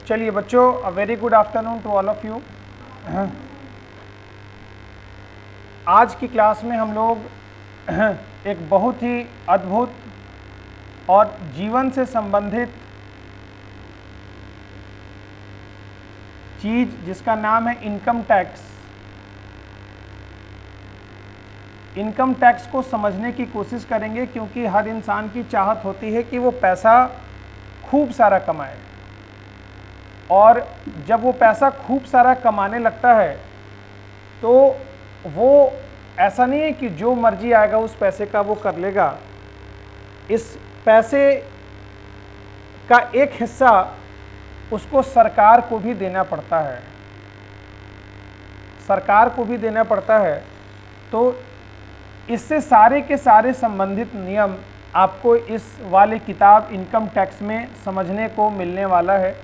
चलिए बच्चों, a very good afternoon to all of you. आज की क्लास में हम लोग एक बहुत ही अद्भुत और जीवन से संबंधित चीज जिसका नाम है इनकम टैक्स, इनकम टैक्स को समझने की कोशिश करेंगे, क्योंकि हर इंसान की चाहत होती है कि वो पैसा खूब सारा कमाए। और जब वो पैसा खूब सारा कमाने लगता है तो वो ऐसा नहीं है कि जो मर्जी आएगा उस पैसे का वो कर लेगा। इस पैसे का एक हिस्सा उसको सरकार को भी देना पड़ता है, सरकार को भी देना पड़ता है। तो इससे सारे के सारे संबंधित नियम आपको इस वाली किताब इनकम टैक्स में समझने को मिलने वाला है।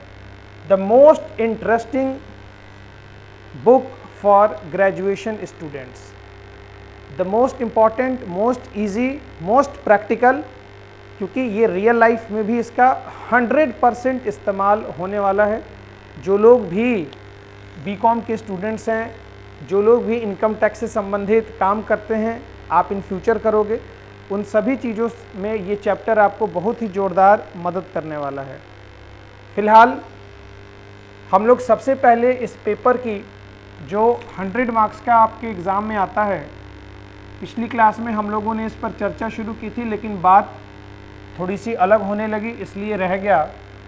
The most interesting book for graduation students, the most important, most easy, most practical, क्योंकि ये रियल लाइफ में भी इसका 100% इस्तेमाल होने वाला है। जो लोग भी बीकॉम के स्टूडेंट्स हैं, जो लोग भी इनकम टैक्स से संबंधित काम करते हैं, आप इन फ्यूचर करोगे, उन सभी चीज़ों में ये चैप्टर आपको बहुत ही ज़ोरदार मदद करने वाला है। फिलहाल हम लोग सबसे पहले इस पेपर की जो 100 मार्क्स का आपके एग्ज़ाम में आता है, पिछली क्लास में हम लोगों ने इस पर चर्चा शुरू की थी, लेकिन बात थोड़ी सी अलग होने लगी, इसलिए रह गया।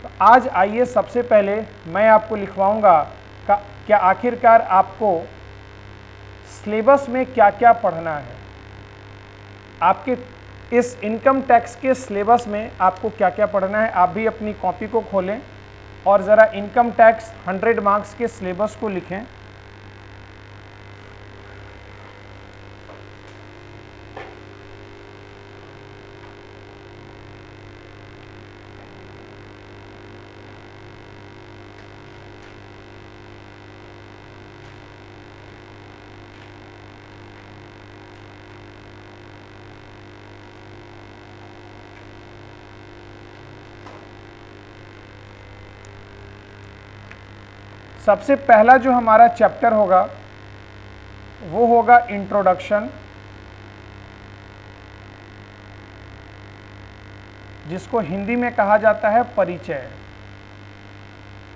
तो आज आइए सबसे पहले मैं आपको लिखवाऊंगा क्या आखिरकार आपको सिलेबस में क्या क्या पढ़ना है। आपके इस इनकम टैक्स के सिलेबस में आपको क्या क्या पढ़ना है। आप भी अपनी कॉपी को खोलें और ज़रा इनकम टैक्स 100 मार्क्स के सिलेबस को लिखें। सबसे पहला जो हमारा चैप्टर होगा वो होगा इंट्रोडक्शन, जिसको हिंदी में कहा जाता है परिचय।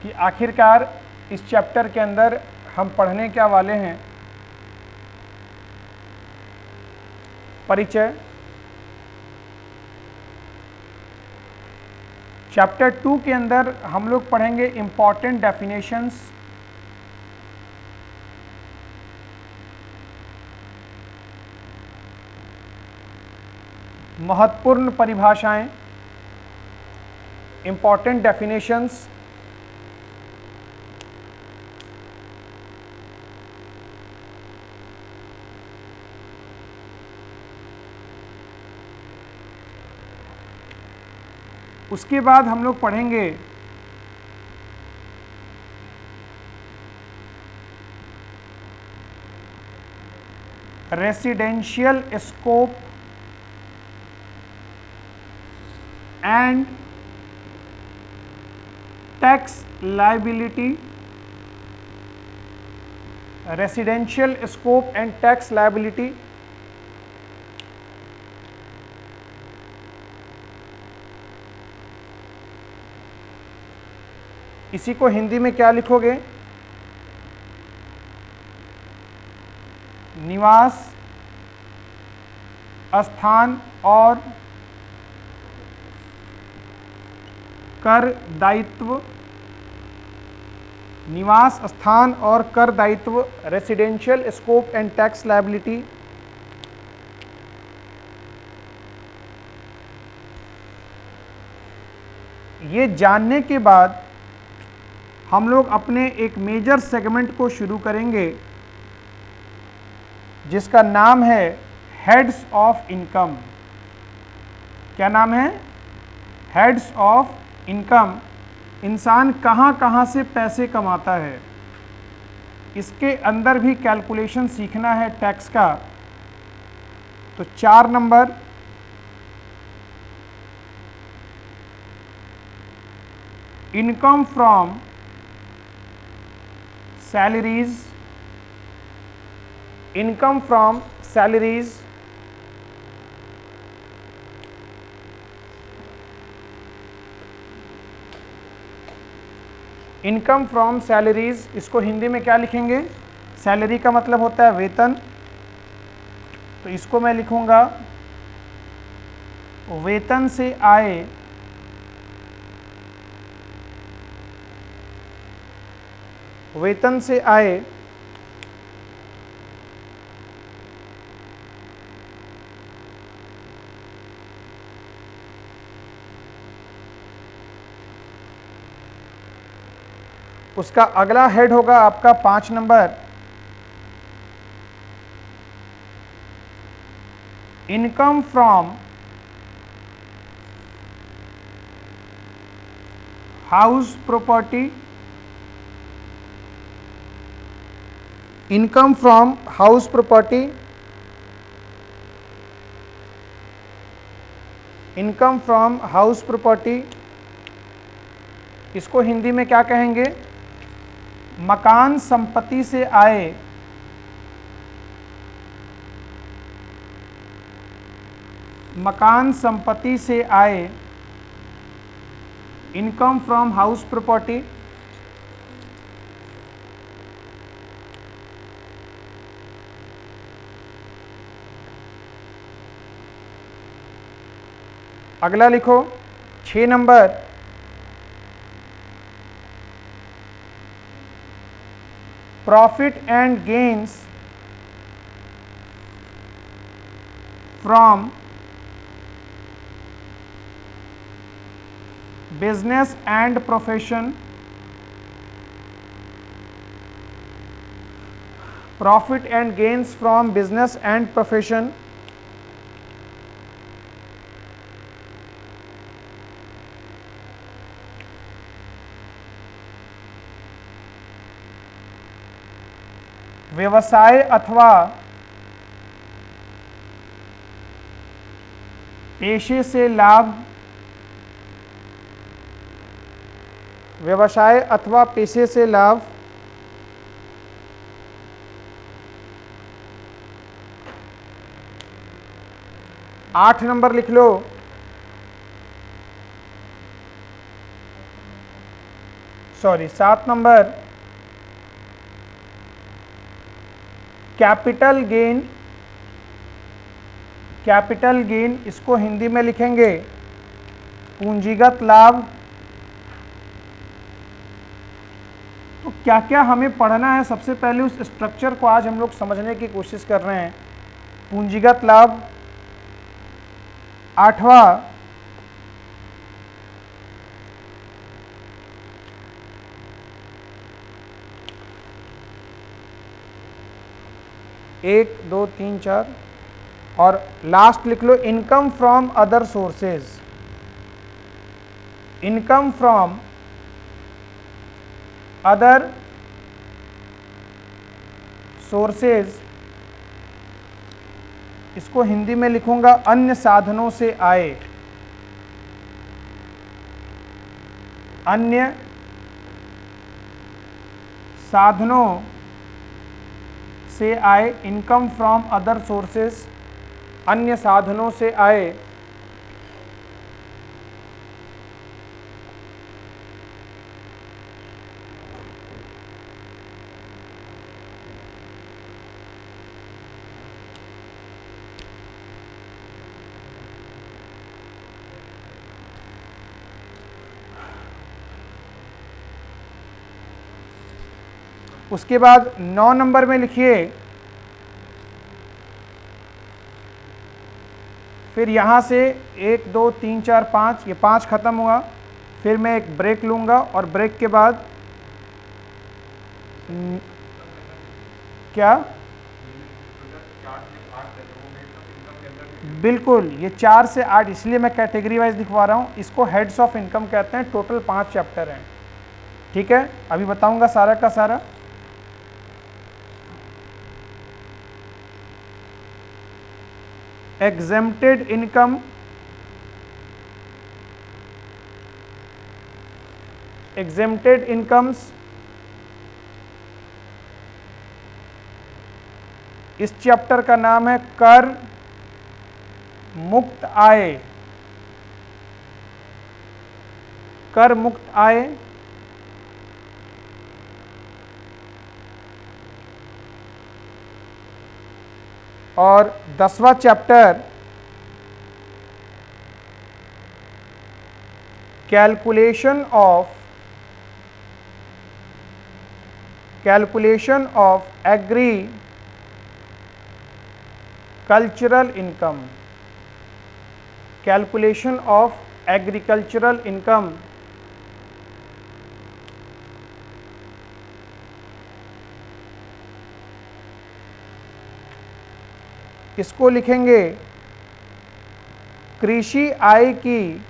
कि आखिरकार इस चैप्टर के अंदर हम पढ़ने क्या वाले हैं। परिचय। चैप्टर 2 के अंदर हम लोग पढ़ेंगे इम्पॉर्टेंट डेफिनेशंस, महत्वपूर्ण परिभाषाएं, इम्पॉर्टेंट डेफिनेशंस। उसके बाद हम लोग पढ़ेंगे residential scope and tax liability, residential scope and tax liability. इसी को हिंदी में क्या लिखोगे? निवास स्थान और कर दायित्व, निवास स्थान और कर दायित्व, residential scope and tax liability. ये जानने के बाद हम लोग अपने एक मेजर सेगमेंट को शुरू करेंगे, जिसका नाम है हेड्स ऑफ इनकम। क्या नाम है? Heads of income. इंसान कहाँ कहाँ से पैसे कमाता है, इसके अंदर भी कैलकुलेशन सीखना है टैक्स का। तो 4 number income from salaries, income from salaries, income from salaries, इसको हिंदी में क्या लिखेंगे? सैलरी का मतलब होता है वेतन, तो इसको मैं लिखूंगा वेतन से आए वेतन से आए उसका अगला हेड होगा आपका 5 number, income from house property, income from house property, income from house property, इसको हिंदी में क्या कहेंगे? मकान संपत्ति से आए मकान संपत्ति से आए इनकम फ्रॉम हाउस प्रॉपर्टी। अगला लिखो 6 number, profit and gains from business and profession, profit and gains from business and profession. व्यवसाय अथवा पेशे से लाभ, व्यवसाय अथवा पेशे से लाभ, 8 नंबर लिख लो, sorry 7 number, capital gain, capital gain इसको हिंदी में लिखेंगे पूंजीगत लाभ। तो क्या क्या हमें पढ़ना है? सबसे पहले उस स्ट्रक्चर को आज हम लोग समझने की कोशिश कर रहे हैं। पूंजीगत लाभ 8वां, एक दो तीन चार, और लास्ट लिख low income from other sources, income from other sources, इसको हिंदी में लिखूंगा अन्य साधनों से आए, अन्य साधनों से आए, इनकम फ्रॉम अदर सोर्सेज, अन्य साधनों से आए। उसके बाद 9 नंबर में लिखिए, फिर यहाँ से 1 2 3 4 5, ये 5 खत्म हुआ, फिर मैं एक ब्रेक लूँगा और ब्रेक के बाद क्या? बिल्कुल, ये 4 से 8, इसलिए मैं कैटेगरी वाइज दिखवा रहा हूँ। इसको हेड्स ऑफ इनकम कहते हैं। टोटल 5 चैप्टर हैं, ठीक है? अभी बताऊंगा सारा का सारा। एग्जेम्प्टेड इनकम, एग्जेम्प्टेड इनकम्स, इस चैप्टर का नाम है कर मुक्त आय। कर मुक्त आय और 10वां chapter calculation of agricultural income. Calculation of agricultural income इसको लिखेंगे कृषि आय की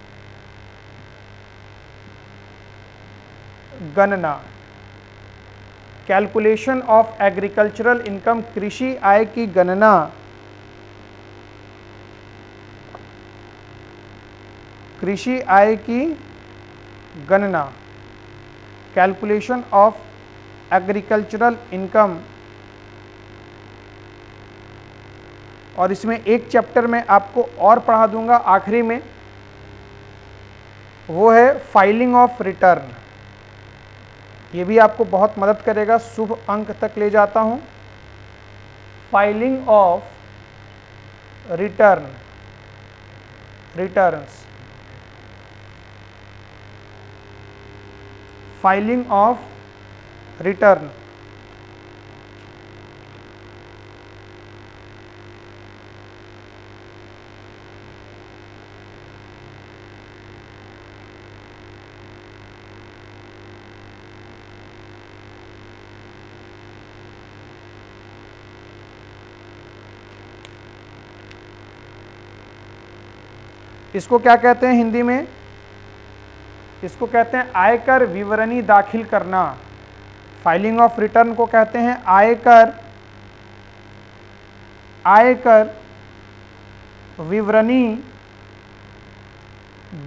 गणना। कैलकुलेशन ऑफ एग्रीकल्चरल इनकम, कृषि आय की गणना। कृषि आय की गणना, कैलकुलेशन ऑफ एग्रीकल्चरल इनकम। और इसमें एक चैप्टर में आपको और पढ़ा दूंगा आखिरी में, वो है फाइलिंग ऑफ रिटर्न। ये भी आपको बहुत मदद करेगा, शुभ अंक तक ले जाता हूं। Filing of returns, filing of return. इसको क्या कहते हैं हिंदी में? इसको कहते हैं आयकर विवरणी दाखिल करना। फाइलिंग ऑफ रिटर्न को कहते हैं आयकर विवरणी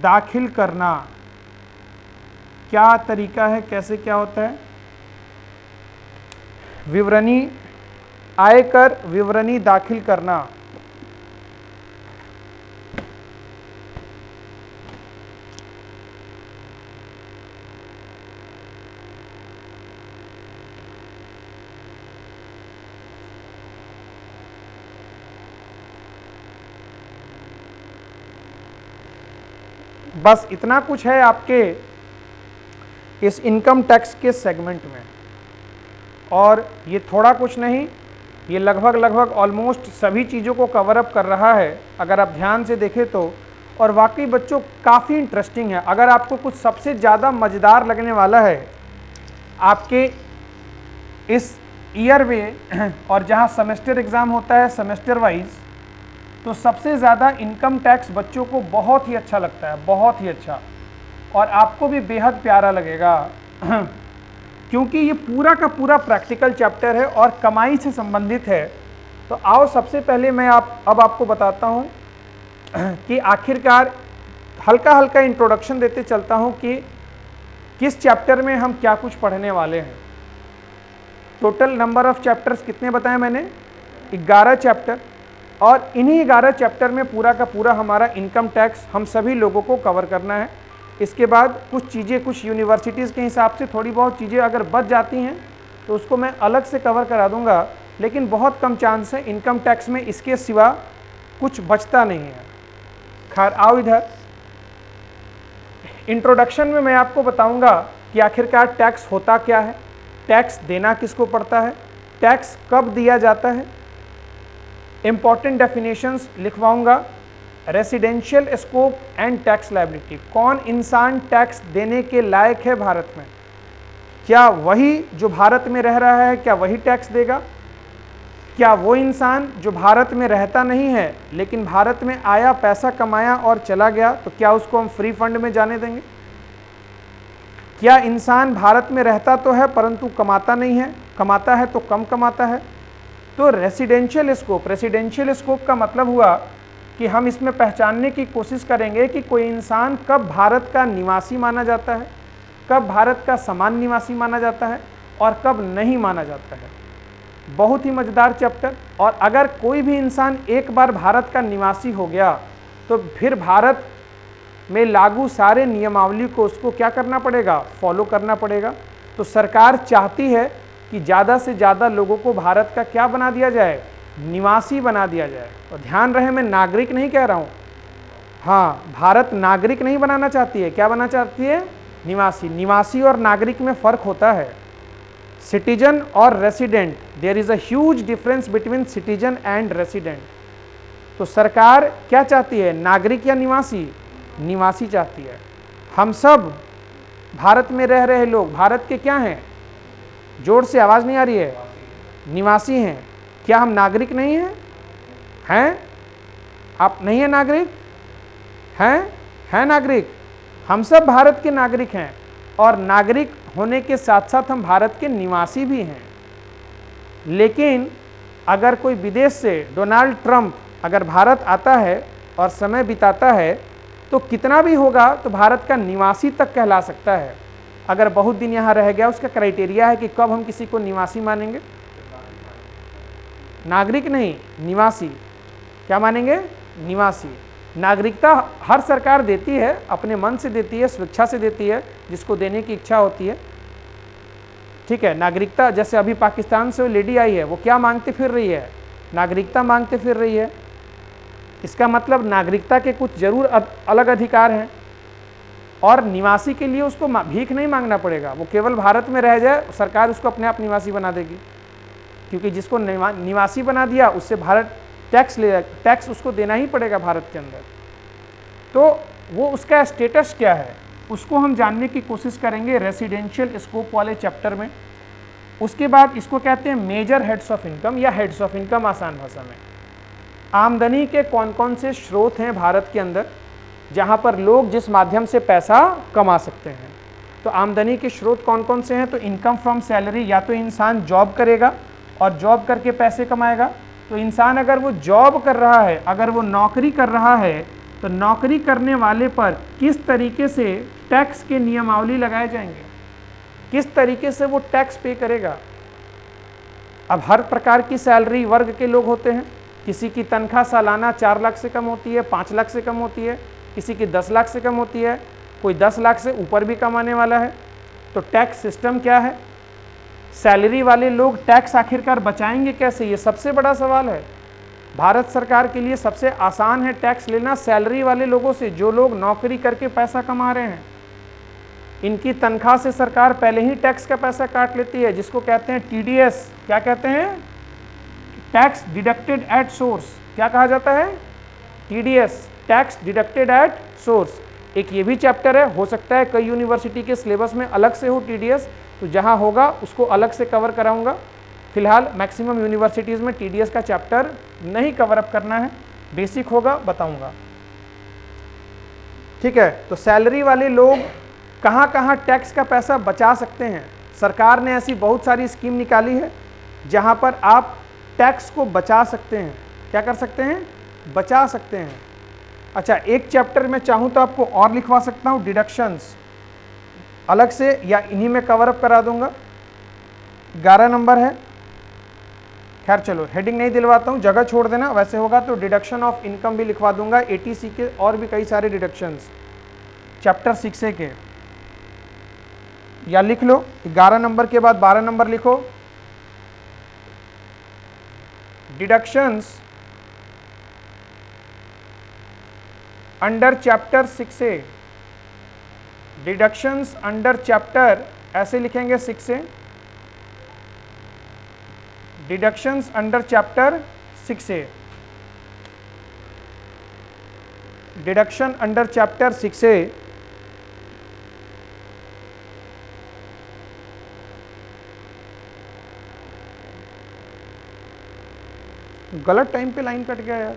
दाखिल करना। क्या तरीका है, कैसे क्या होता है? आयकर विवरणी दाखिल करना। बस इतना कुछ है आपके इस इनकम टैक्स के सेगमेंट में, और ये थोड़ा कुछ नहीं, ये लगभग ऑलमोस्ट सभी चीज़ों को कवर अप कर रहा है अगर आप ध्यान से देखें तो। और वाकई बच्चों काफ़ी इंटरेस्टिंग है। अगर आपको कुछ सबसे ज़्यादा मज़ेदार लगने वाला है आपके इस ईयर में, और जहाँ सेमेस्टर एग्ज़ाम होता है सेमेस्टर वाइज, तो सबसे ज़्यादा इनकम टैक्स बच्चों को बहुत ही अच्छा लगता है, बहुत ही अच्छा, और आपको भी बेहद प्यारा लगेगा क्योंकि ये पूरा का पूरा प्रैक्टिकल चैप्टर है और कमाई से संबंधित है। तो आओ सबसे पहले मैं अब आपको बताता हूँ कि आखिरकार हल्का इंट्रोडक्शन देते चलता हूँ कि किस चैप्टर में हम क्या कुछ पढ़ने वाले हैं। टोटल नंबर ऑफ चैप्टर्स कितने बताए मैंने? 11 चैप्टर, और इन्हीं 11 चैप्टर में पूरा का पूरा हमारा इनकम टैक्स हम सभी लोगों को कवर करना है। इसके बाद कुछ चीज़ें, कुछ यूनिवर्सिटीज़ के हिसाब से थोड़ी बहुत चीज़ें अगर बच जाती हैं तो उसको मैं अलग से कवर करा दूंगा, लेकिन बहुत कम चांस है इनकम टैक्स में इसके सिवा कुछ बचता नहीं है। खैर आओ इधर, इंट्रोडक्शन में मैं आपको बताऊंगा कि आखिरकार टैक्स होता क्या है, टैक्स देना किसको पड़ता है, टैक्स कब दिया जाता है, इंपॉर्टेंट डेफिनेशंस लिखवाऊंगा, residential scope and tax liability. कौन इंसान टैक्स देने के लायक है भारत में? क्या वही जो भारत में रह रहा है, क्या वही टैक्स देगा? क्या वो इंसान जो भारत में रहता नहीं है लेकिन भारत में आया, पैसा कमाया और चला गया, तो क्या उसको हम फ्री फंड में जाने देंगे? क्या इंसान भारत में रहता तो है परंतु कमाता नहीं है, कमाता है तो कम कमाता है? तो रेसिडेंशियल स्कोप का मतलब हुआ कि हम इसमें पहचानने की कोशिश करेंगे कि कोई इंसान कब भारत का निवासी माना जाता है, कब भारत का समान निवासी माना जाता है और कब नहीं माना जाता है। बहुत ही मज़ेदार चैप्टर। और अगर कोई भी इंसान एक बार भारत का निवासी हो गया तो फिर भारत में लागू सारे नियमावली को उसको क्या करना पड़ेगा, फॉलो करना पड़ेगा। तो सरकार चाहती है कि ज़्यादा से ज़्यादा लोगों को भारत का क्या बना दिया जाए, निवासी बना दिया जाए। और ध्यान रहे, मैं नागरिक नहीं कह रहा हूँ, हाँ, भारत नागरिक नहीं बनाना चाहती है, क्या बनाना चाहती है, निवासी। निवासी और नागरिक में फ़र्क होता है, सिटीजन और resident. There is a huge difference between citizen and resident. तो सरकार क्या चाहती है, नागरिक या निवासी, निवासी चाहती है। हम सब भारत में रह रहे लोग भारत के क्या हैं, जोर से आवाज़ नहीं आ रही है, निवासी हैं। क्या हम नागरिक नहीं हैं? हैं? आप नहीं हैं नागरिक? हैं नागरिक। हम सब भारत के नागरिक हैं और नागरिक होने के साथ साथ हम भारत के निवासी भी हैं। लेकिन अगर कोई विदेश से, डोनाल्ड ट्रंप अगर भारत आता है और समय बिताता है तो कितना भी होगा तो भारत का निवासी तक कहला सकता है। अगर बहुत दिन यहाँ रह गया, उसका क्राइटेरिया है कि कब हम किसी को निवासी मानेंगे, नागरिक नहीं, निवासी। क्या मानेंगे, निवासी। नागरिकता हर सरकार देती है, अपने मन से देती है, स्वेच्छा से देती है, जिसको देने की इच्छा होती है, ठीक है। नागरिकता, जैसे अभी पाकिस्तान से वो लेडी आई है, वो क्या मांगते फिर रही है, नागरिकता मांगते फिर रही है। इसका मतलब नागरिकता के कुछ जरूर अलग अधिकार हैं और निवासी के लिए उसको भीख नहीं मांगना पड़ेगा, वो केवल भारत में रह जाए, सरकार उसको अपने आप निवासी बना देगी। क्योंकि जिसको निवासी बना दिया उससे भारत टैक्स उसको देना ही पड़ेगा भारत के अंदर। तो वो उसका स्टेटस क्या है उसको हम जानने की कोशिश करेंगे रेसिडेंशियल स्कोप वाले चैप्टर में। उसके बाद इसको कहते हैं मेजर हेड्स ऑफ इनकम या हेड्स ऑफ इनकम आसान भाषा में। आमदनी के कौन कौन से स्रोत हैं भारत के अंदर जहाँ पर लोग जिस माध्यम से पैसा कमा सकते हैं। तो आमदनी के स्रोत कौन कौन से हैं, तो इनकम फ्रॉम सैलरी, या तो इंसान जॉब करेगा और जॉब करके पैसे कमाएगा। तो इंसान अगर वो जॉब कर रहा है, अगर वो नौकरी कर रहा है, तो नौकरी करने वाले पर किस तरीके से टैक्स के नियमावली लगाए जाएंगे, किस तरीके से वो टैक्स पे करेगा। अब हर प्रकार की सैलरी वर्ग के लोग होते हैं, किसी की तनख्वाह सालाना 4 लाख से कम होती है, 5 लाख से कम होती है, किसी की 10 लाख से कम होती है, कोई 10 लाख से ऊपर भी कमाने वाला है। तो टैक्स सिस्टम क्या है, सैलरी वाले लोग टैक्स आखिरकार बचाएंगे कैसे, ये सबसे बड़ा सवाल है। भारत सरकार के लिए सबसे आसान है टैक्स लेना सैलरी वाले लोगों से, जो लोग नौकरी करके पैसा कमा रहे हैं। इनकी तनख्वाह से सरकार पहले ही टैक्स का पैसा काट लेती है, जिसको कहते हैं टीडीएस। क्या कहते हैं, टैक्स डिडक्टेड एट सोर्स। क्या कहा जाता है, TDS, tax deducted at source. एक ये भी चैप्टर है, हो सकता है कई यूनिवर्सिटी के सिलेबस में अलग से हो टीडीएस, तो जहाँ होगा उसको अलग से कवर कराऊंगा। फिलहाल मैक्सिमम यूनिवर्सिटीज़ में टीडीएस का चैप्टर नहीं कवर अप करना है, बेसिक होगा बताऊंगा, ठीक है। तो सैलरी वाले लोग कहाँ कहाँ टैक्स का पैसा बचा सकते हैं। सरकार ने ऐसी बहुत सारी स्कीम निकाली है जहाँ पर आप टैक्स को बचा सकते हैं। क्या कर सकते हैं, बचा सकते हैं। अच्छा, एक चैप्टर में चाहूँ तो आपको और लिखवा सकता हूँ, डिडक्शंस अलग से, या इन्हीं में कवर अप करा दूंगा। 11 नंबर है, खैर चलो हेडिंग नहीं दिलवाता हूँ, जगह छोड़ देना, वैसे होगा तो डिडक्शन ऑफ इनकम भी लिखवा दूंगा, एटीसी के और भी कई सारे डिडक्शंस चैप्टर 6A के, या लिख लो 11 नंबर के बाद 12 नंबर लिखो, deductions under chapter 6A, deductions under chapter, ऐसे लिखेंगे 6A, deductions under chapter 6A, deduction under chapter 6A। गलत टाइम पे लाइन कट गया यार।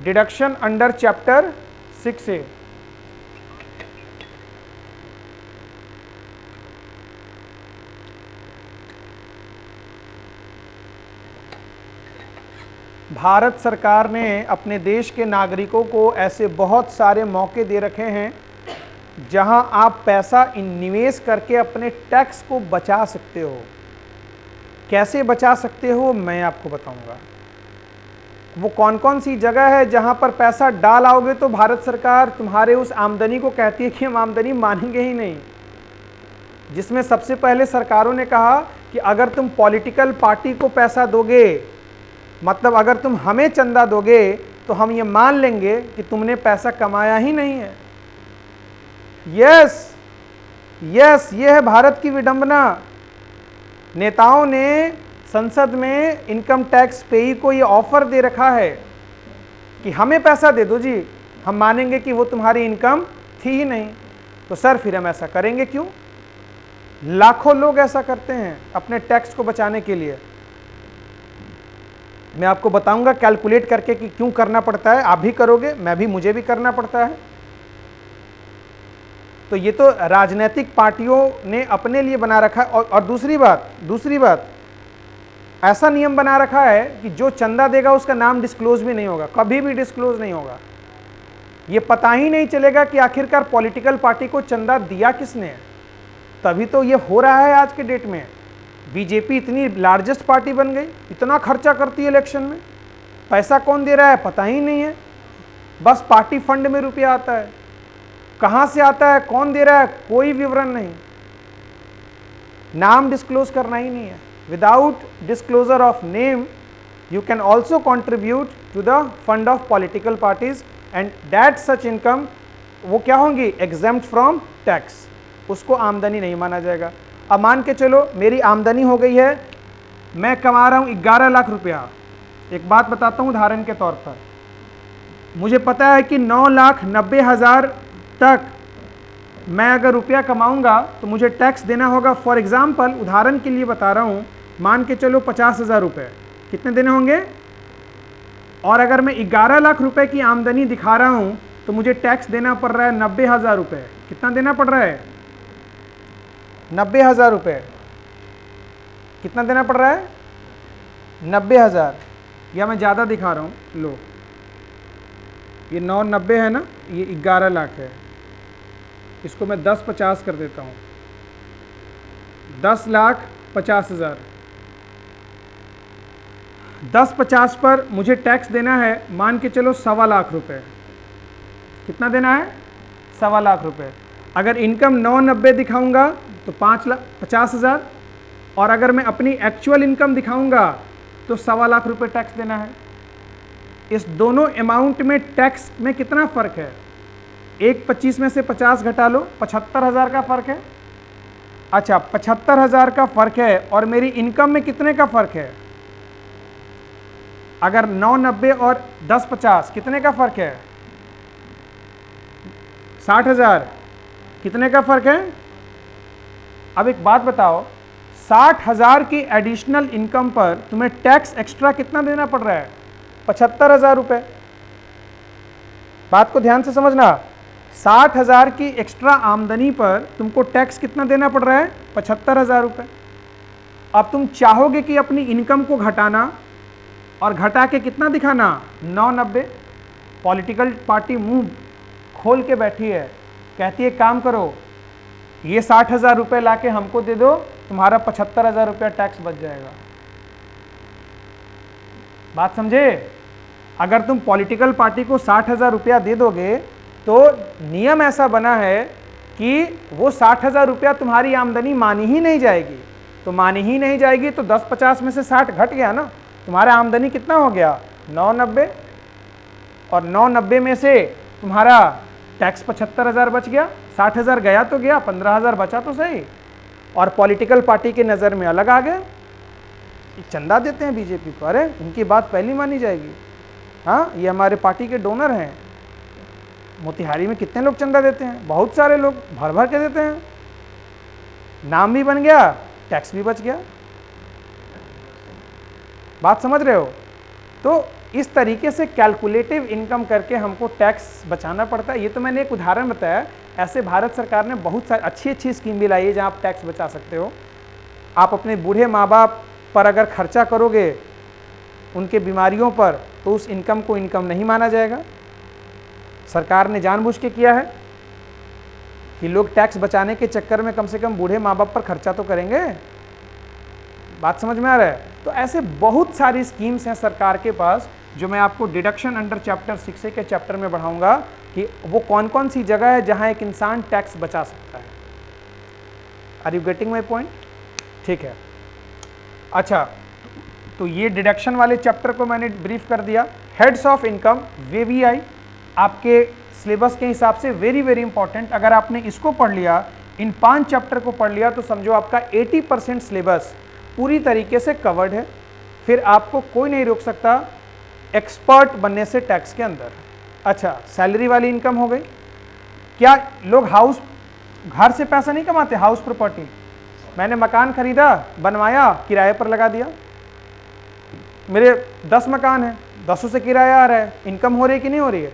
Deduction under chapter 6A, Bharat सरकार ने अपने देश के नागरिकों को ऐसे बहुत सारे मौके दे रखे हैं जहां आप पैसा निवेश करके अपने टैक्स को बचा सकते हो। कैसे बचा सकते हो मैं आपको बताऊंगा। वो कौन कौन सी जगह है जहां पर पैसा डाल आओगे तो भारत सरकार तुम्हारे उस आमदनी को कहती है कि हम आमदनी मानेंगे ही नहीं। जिसमें सबसे पहले सरकारों ने कहा कि अगर तुम पॉलिटिकल पार्टी को पैसा दोगे, मतलब अगर तुम हमें चंदा दोगे तो हम ये मान लेंगे कि तुमने पैसा कमाया ही नहीं है। यस, ये है भारत की विडंबना। नेताओं ने संसद में इनकम टैक्स पेई को ये ऑफर दे रखा है कि हमें पैसा दे दो जी, हम मानेंगे कि वो तुम्हारी इनकम थी ही नहीं। तो सर फिर हम ऐसा करेंगे क्यों? लाखों लोग ऐसा करते हैं अपने टैक्स को बचाने के लिए। मैं आपको बताऊंगा कैलकुलेट करके कि क्यों करना पड़ता है। आप भी करोगे, मैं भी, मुझे भी करना पड़ता है। तो ये तो राजनीतिक पार्टियों ने अपने लिए बना रखा है। और दूसरी बात ऐसा नियम बना रखा है कि जो चंदा देगा उसका नाम डिस्क्लोज भी नहीं होगा, कभी भी डिस्क्लोज नहीं होगा। ये पता ही नहीं चलेगा कि आखिरकार पॉलिटिकल पार्टी को चंदा दिया किसने। तभी तो ये हो रहा है आज के डेट में। बीजेपी इतनी लार्जेस्ट पार्टी बन गई, इतना खर्चा करती है इलेक्शन में, पैसा कौन दे रहा है पता ही नहीं है। बस पार्टी फंड में रुपया आता है, कहां से आता है, कौन दे रहा है, कोई विवरण नहीं। नाम डिस्क्लोज करना ही नहीं है। Without disclosure of name you can also contribute to the fund of political parties and that such income वो क्या होंगी, एग्जेम्प्ट फ्रॉम टैक्स, उसको आमदनी नहीं माना जाएगा। अब मान के चलो मेरी आमदनी हो गई है, मैं कमा रहा हूं 11 लाख रुपया। एक बात बताता हूं उदाहरण के तौर पर, मुझे पता है कि 9,90,000 तक मैं अगर रुपया कमाऊंगा तो मुझे टैक्स देना होगा। फॉर एग्जाम्पल, उदाहरण के लिए बता रहा हूं, मान के चलो 50,000 रुपये कितने देने होंगे। और अगर मैं 11 लाख रुपए की आमदनी दिखा रहा हूं तो मुझे टैक्स देना पड़ रहा है 90,000 रुपये। कितना देना पड़ रहा है? 90,000 रुपये। कितना देना पड़ रहा है? 90,000। या मैं ज़्यादा दिखा रहा हूँ, लो ये 990 है ना, ये 11 लाख है, इसको मैं 10,50 कर देता हूँ, 10,50,000। 10,50 पर मुझे टैक्स देना है, मान के चलो 1.25 लाख रुपए। कितना देना है? 1.25 लाख रुपए। अगर इनकम 990 दिखाऊंगा तो 5,50,000, और अगर मैं अपनी एक्चुअल इनकम दिखाऊंगा तो 1.25 लाख रुपए टैक्स देना है। इस दोनों अमाउंट में टैक्स में कितना फर्क है? 1,25 में से 50 घटा लो, 75,000 का फर्क है। अच्छा, 75,000 का फर्क है, और मेरी इनकम में कितने का फर्क है? अगर 990 और 10,50 कितने का फर्क है? 60,000। कितने का फर्क है? अब एक बात बताओ, 60,000 की एडिशनल इनकम पर तुम्हें टैक्स एक्स्ट्रा कितना देना पड़ रहा है? 75,000 रुपए। बात को ध्यान से समझना, 60,000 की एक्स्ट्रा आमदनी पर तुमको टैक्स कितना देना पड़ रहा है? 75,000 रुपए। अब तुम चाहोगे कि अपनी इनकम को घटाना, और घटा के कितना दिखाना? 990। पॉलिटिकल पार्टी मुंह खोल के बैठी है, कहती है काम करो, ये 60,000 रुपये ला के हमको दे दो, तुम्हारा 75,000 रुपया टैक्स बच जाएगा। बात समझे? अगर तुम पॉलिटिकल पार्टी को 60,000 रुपया दे दोगे तो नियम ऐसा बना है कि वो 60,000 रुपया तुम्हारी आमदनी मानी ही नहीं जाएगी। तो मानी ही नहीं जाएगी तो 10,50 में से 60 घट गया ना, तुम्हारा आमदनी कितना हो गया? 990। और 990 में से तुम्हारा टैक्स 75,000 बच गया। 60,000 गया तो गया, 15,000 बचा तो सही। और पॉलिटिकल पार्टी के नज़र में अलग आ गया, चंदा देते हैं बीजेपी को, अरे इनकी बात पहली मानी जाएगी। हाँ, ये हमारे पार्टी के डोनर हैं। मोतिहारी में कितने लोग चंदा देते हैं? बहुत सारे लोग भर भर के देते हैं। नाम भी बन गया, टैक्स भी बच गया। बात समझ रहे हो? तो इस तरीके से कैलकुलेटिव इनकम करके हमको टैक्स बचाना पड़ता है। ये तो मैंने एक उदाहरण बताया। ऐसे भारत सरकार ने बहुत सारी अच्छी अच्छी स्कीम भी लाई है जहाँ आप टैक्स बचा सकते हो। आप अपने बूढ़े माँ बाप पर अगर खर्चा करोगे उनके बीमारियों पर, तो उस इनकम को इनकम नहीं माना जाएगा। सरकार ने जानबूझ के किया है। कि लोग टैक्स बचाने के चक्कर में कम से कम बूढ़े माँ बाप पर खर्चा तो करेंगे। बात समझ में आ रहा है? तो ऐसे बहुत सारी स्कीम्स हैं सरकार के पास, जो मैं आपको डिडक्शन अंडर चैप्टर 6 के चैप्टर में बढ़ाऊंगा कि वो कौन कौन सी जगह है जहां एक इंसान टैक्स बचा सकता है। Are you getting my point? ठीक है। अच्छा, तो ये डिडक्शन वाले चैप्टर को मैंने ब्रीफ कर दिया। हेड्स ऑफ इनकम, वे भी आई आपके सिलेबस के हिसाब से वेरी वेरी इंपॉर्टेंट। अगर आपने इसको पढ़ लिया, इन 5 चैप्टर को पढ़ लिया, तो समझो आपका 80% सिलेबस पूरी तरीके से कवर्ड है। फिर आपको कोई नहीं रोक सकता एक्सपर्ट बनने से टैक्स के अंदर। अच्छा, सैलरी वाली इनकम हो गई। क्या लोग घर से पैसा नहीं कमाते? हाउस प्रॉपर्टी, मैंने मकान खरीदा, बनवाया, किराए पर लगा दिया, मेरे 10 मकान हैं, 10 से किराया आ रहा है, इनकम हो रही है कि नहीं हो रही है?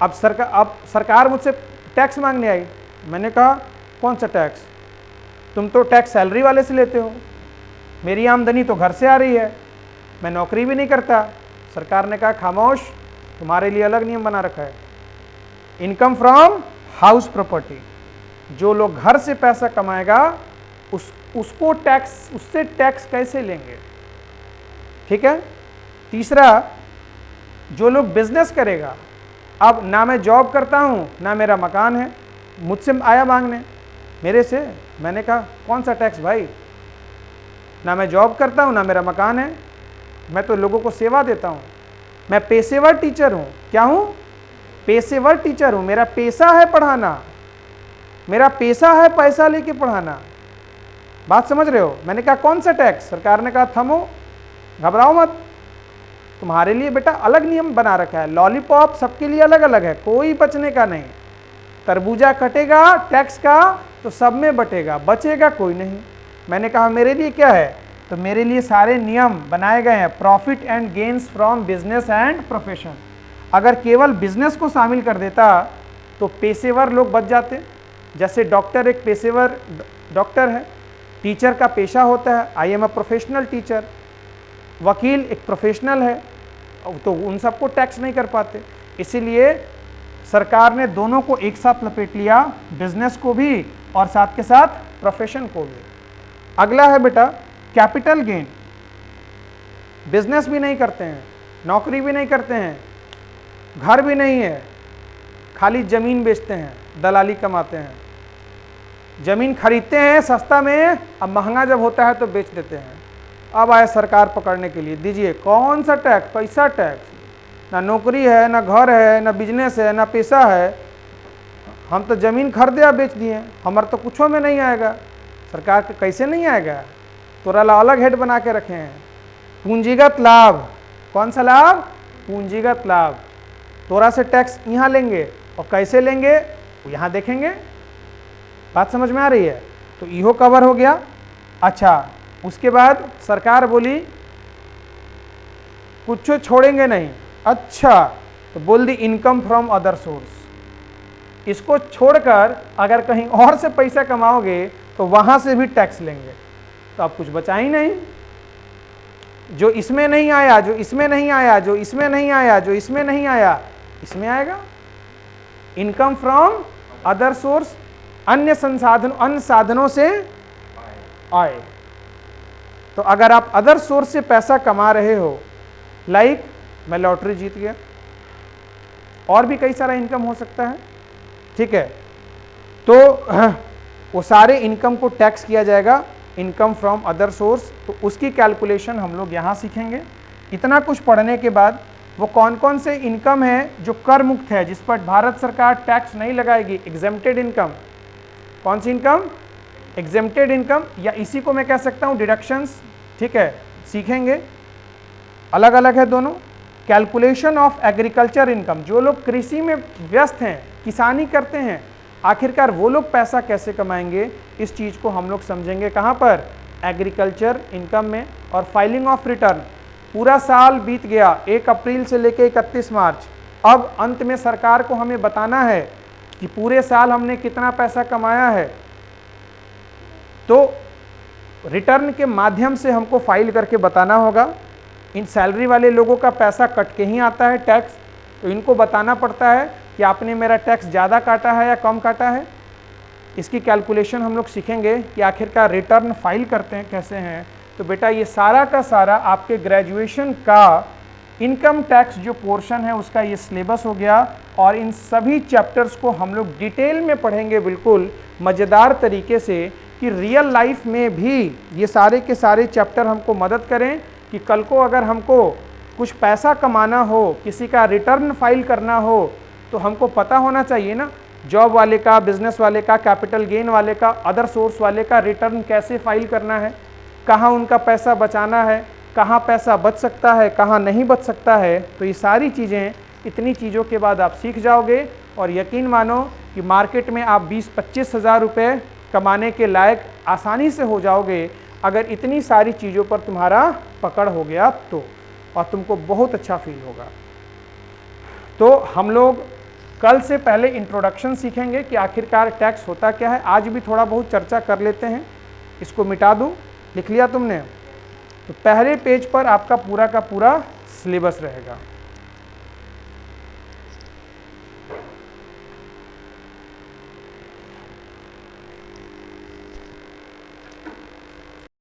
अब सरकार मुझसे टैक्स मांगने आई, मैंने कहा कौन सा टैक्स? तुम तो टैक्स सैलरी वाले से लेते हो, मेरी आमदनी तो घर से आ रही है, मैं नौकरी भी नहीं करता। सरकार ने कहा खामोश, तुम्हारे लिए अलग नियम बना रखा है, इनकम फ्रॉम हाउस प्रॉपर्टी। जो लोग घर से पैसा कमाएगा उसको टैक्स, उससे टैक्स कैसे लेंगे? ठीक है। तीसरा, जो लोग बिजनेस करेगा, अब ना मैं जॉब करता हूं ना मेरा मकान है, मुझसे आया मांगने मेरे से, मैंने कहा कौन सा टैक्स भाई? ना मैं जॉब करता हूं ना मेरा मकान है, मैं तो लोगों को सेवा देता हूं, मैं पेशेवर टीचर हूं। क्या हूं? पेशेवर टीचर हूं, मेरा पेशा है पढ़ाना, मेरा पेशा है पैसा लेके पढ़ाना। बात समझ रहे हो? मैंने कहा कौन सा टैक्स? सरकार ने कहा थमो, घबराओ मत, तुम्हारे लिए बेटा अलग नियम बना रखा है, लॉलीपॉप सबके लिए अलग अलग है, कोई बचने का नहीं। तरबूजा कटेगा टैक्स का तो सब में बटेगा, बचेगा कोई नहीं। मैंने कहा मेरे लिए क्या है? तो मेरे लिए सारे नियम बनाए गए हैं, profit and gains from business and profession. अगर केवल बिजनेस को शामिल कर देता तो पेशेवर लोग बच जाते। जैसे डॉक्टर एक पेशेवर डॉक्टर है, टीचर का पेशा होता है, I am a professional teacher, वकील एक प्रोफेशनल है, तो उन सबको टैक्स नहीं कर पाते। इसीलिए सरकार ने दोनों को एक साथ लपेट लिया, बिजनेस को भी और साथ के साथ प्रोफेशन को भी। अगला है बेटा कैपिटल गेन। बिजनेस भी नहीं करते हैं, नौकरी भी नहीं करते हैं, घर भी नहीं है, खाली जमीन बेचते हैं, दलाली कमाते हैं, जमीन खरीदते हैं सस्ता में, अब महंगा जब होता है तो बेच देते हैं। अब आए सरकार पकड़ने के लिए, दीजिए कौन सा टैक्स? पैसा टैक्स। ना नौकरी है, ना घर है, ना बिजनेस है, ना पैसा है, हम तो जमीन खरीदे या बेच दिए, हमारे तो कुछों में नहीं आएगा। सरकार के कैसे नहीं आएगा? तोरा ला अलग हेड बना के रखे हैं, पूंजीगत लाभ। कौन सा लाभ? पूंजीगत लाभ। तोरा से टैक्स यहाँ लेंगे, और कैसे लेंगे वो यहाँ देखेंगे। बात समझ में आ रही है? तो इहो कवर हो गया। अच्छा, उसके बाद सरकार बोली कुछ छोड़ेंगे नहीं। अच्छा, तो बोल दी इनकम फ्रॉम अदर सोर्स। इसको छोड़कर अगर कहीं और से पैसा कमाओगे तो वहां से भी टैक्स लेंगे, तो अब कुछ बचा ही नहीं। जो इसमें नहीं आया, जो इसमें नहीं आया, जो इसमें नहीं आया, जो इसमें नहीं आया, इसमें आएगा। इनकम फ्रॉम अदर सोर्स, अन्य साधनों से आए। तो अगर आप अदर सोर्स से पैसा कमा रहे हो, लाइक मैं लॉटरी जीत गया, और भी कई सारा इनकम हो सकता है, ठीक है, तो वो सारे इनकम को टैक्स किया जाएगा, इनकम फ्रॉम अदर सोर्स। तो उसकी कैलकुलेशन हम लोग यहाँ सीखेंगे। इतना कुछ पढ़ने के बाद वो कौन कौन से इनकम है जो कर मुक्त है, जिस पर भारत सरकार टैक्स नहीं लगाएगी, एग्जेम्प्टेड इनकम। कौन सी इनकम? एग्जेम्प्टेड इनकम, या इसी को मैं कह सकता हूँ डिडक्शंस, ठीक है, सीखेंगे। अलग अलग है दोनों। कैलकुलेशन ऑफ एग्रीकल्चर इनकम, जो लोग कृषि में व्यस्त हैं, किसानी करते हैं, आखिरकार वो लोग पैसा कैसे कमाएंगे, इस चीज़ को हम लोग समझेंगे। कहाँ पर? एग्रीकल्चर इनकम में। और फाइलिंग ऑफ रिटर्न, पूरा साल बीत गया 1 अप्रैल से लेकर 31 मार्च, अब अंत में सरकार को हमें बताना है कि पूरे साल हमने कितना पैसा कमाया है। तो रिटर्न के माध्यम से हमको फाइल करके बताना होगा। इन सैलरी वाले लोगों का पैसा कट के ही आता है टैक्स, तो इनको बताना पड़ता है कि आपने मेरा टैक्स ज़्यादा काटा है या कम काटा है। इसकी कैलकुलेशन हम लोग सीखेंगे कि आखिरकार रिटर्न फाइल करते हैं कैसे हैं। तो बेटा ये सारा का सारा आपके ग्रेजुएशन का इनकम टैक्स जो पोर्शन है उसका ये सिलेबस हो गया, और इन सभी चैप्टर्स को हम लोग डिटेल में पढ़ेंगे बिल्कुल मज़ेदार तरीके से, कि रियल लाइफ में भी ये सारे के सारे चैप्टर हमको मदद करें कि कल को अगर हमको कुछ पैसा कमाना हो, किसी का रिटर्न फाइल करना हो, तो हमको पता होना चाहिए ना जॉब वाले का, बिजनेस वाले का, कैपिटल गेन वाले का, अदर सोर्स वाले का रिटर्न कैसे फाइल करना है, कहाँ उनका पैसा बचाना है, कहाँ पैसा बच सकता है, कहाँ नहीं बच सकता है। तो ये सारी चीज़ें, इतनी चीज़ों के बाद आप सीख जाओगे और यकीन मानो कि मार्केट में आप 20-25 हज़ार रुपये कमाने के लायक आसानी से हो जाओगे, अगर इतनी सारी चीज़ों पर तुम्हारा पकड़ हो गया तो, और तुमको बहुत अच्छा फील होगा। तो हम लोग कल से पहले इंट्रोडक्शन सीखेंगे कि आखिरकार टैक्स होता क्या है। आज भी थोड़ा बहुत चर्चा कर लेते हैं। इसको मिटा दूं, लिख लिया तुमने? तो पहले पेज पर आपका पूरा का पूरा सिलेबस रहेगा।